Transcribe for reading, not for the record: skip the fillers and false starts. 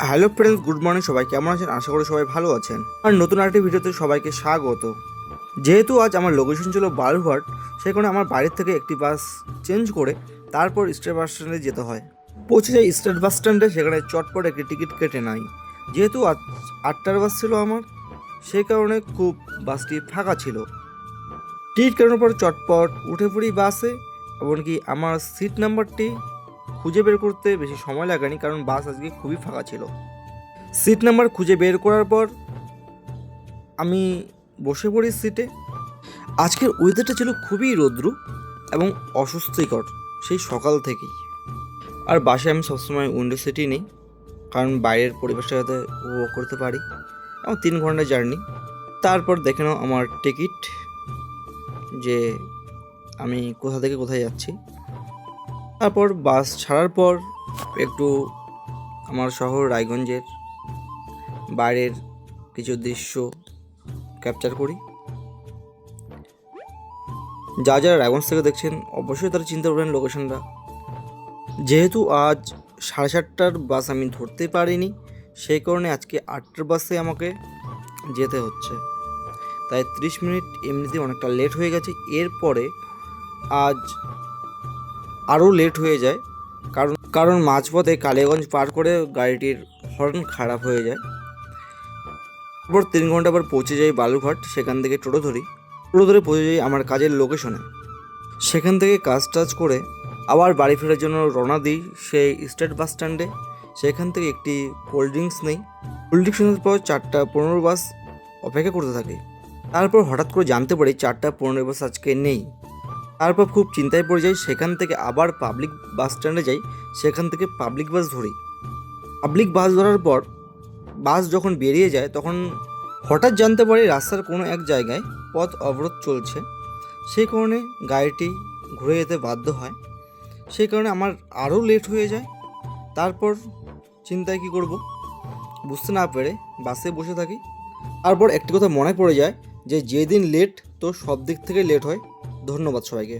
Hello friends, good morning. সবাই কেমন আছেন? আশা করি সবাই ভালো আছেন। আর নতুন আরেকটি ভিডিওতে সবাইকে স্বাগত। যেহেতু আজ আমার লোকেশন ছিল বালুরঘাট, সেই কারণে আমার বাড়ির থেকে একটি বাস চেঞ্জ করে তারপর স্টেট বাস স্ট্যান্ডে যেতে হয়। পৌঁছে যাই স্টেট বাস স্ট্যান্ডে, সেখানে চটপট একটি টিকিট কেটে নাই। যেহেতু আজ 8টার বাস ছিল আমার, সেই কারণে খুব বাসটি ফাঁকা ছিল। টিকিট কাটানোর পর চটপট উঠে পড়ি বাসে। এমনকি আমার সিট নাম্বারটি খুঁজে বের করতে বেশি সময় লাগেনি, কারণ বাস আজকে খুবই ফাঁকা ছিল। সিট নাম্বার খুঁজে বের করার পর আমি বসে পড়ি সিটে। আজকের ওয়েদারটা ছিল খুবই রৌদ্র এবং অস্বস্তিকর সেই সকাল থেকেই। আর বাসে আমি সবসময় উইন্ডো সিটই নেই, কারণ বাইরের পরিবেশটা যাতে উপভোগ করতে পারি। এবং 3 ঘন্টা জার্নি। তারপর দেখে নাও আমার টিকিট, যে আমি কোথা থেকে কোথায় যাচ্ছি। তারপর বাস ছাড়ার পর একটু আমার শহর রায়গঞ্জের বাইরের কিছু দৃশ্য ক্যাপচার করি। যারা রায়গঞ্জ থেকে দেখছেন অবশ্যই তারা চিন্তা করবেন লোকেশনটা। যেহেতু আজ 7:30টার বাস আমি ধরতে পারিনি, সেই কারণে আজকে 8টার বাসে আমাকে যেতে হচ্ছে। তাই 30 মিনিট এমনিতেই অনেকটা লেট হয়ে গেছে। এরপরে আজ আরও লেট হয়ে যায়, কারণ মাঝপথে কালিয়াগঞ্জ পার করে গাড়িটির হর্ন খারাপ হয়ে যায়। তারপর 3 ঘন্টা পর পৌঁছে যাই বালুরঘাট। সেখান থেকে টোটো ধরে পৌঁছে যাই আমার কাজের লোকেশনে। সেখান থেকে কাজ টাজ করে আবার বাড়ি ফেরার জন্য রওনা দিই সেই স্টেট বাস স্ট্যান্ডে। সেখান থেকে একটি কোল্ড ড্রিঙ্কস নেই। কোল্ড ড্রিঙ্কস নেওয়ার পর 4:15 বাস অপেক্ষা করতে থাকি। তারপর হঠাৎ করে জানতে পারি 4:15 বাস আজকে নেই। তারপর খুব চিন্তায় পড়ে যাই। সেখান থেকে আবার পাবলিক বাস স্ট্যান্ডে যাই। সেখান থেকে পাবলিক বাস ধরি। পাবলিক বাস ধরার পর বাস যখন বেরিয়ে যায়, তখন হঠাৎ জানতে পারি রাস্তার কোনো এক জায়গায় পথ অবরোধ চলছে। সেই কারণে গাড়িটি ঘুরে যেতে বাধ্য হয়। সেই কারণে আমার আরও লেট হয়ে যায়। তারপর চিন্তায় কী করব বুঝতে না পেরে বাসে বসে থাকি। তারপর একটি কথা মনে পড়ে যায় যে যেদিন লেট তো সব দিক থেকে লেট হয়। ধন্যবাদ সবাইকে।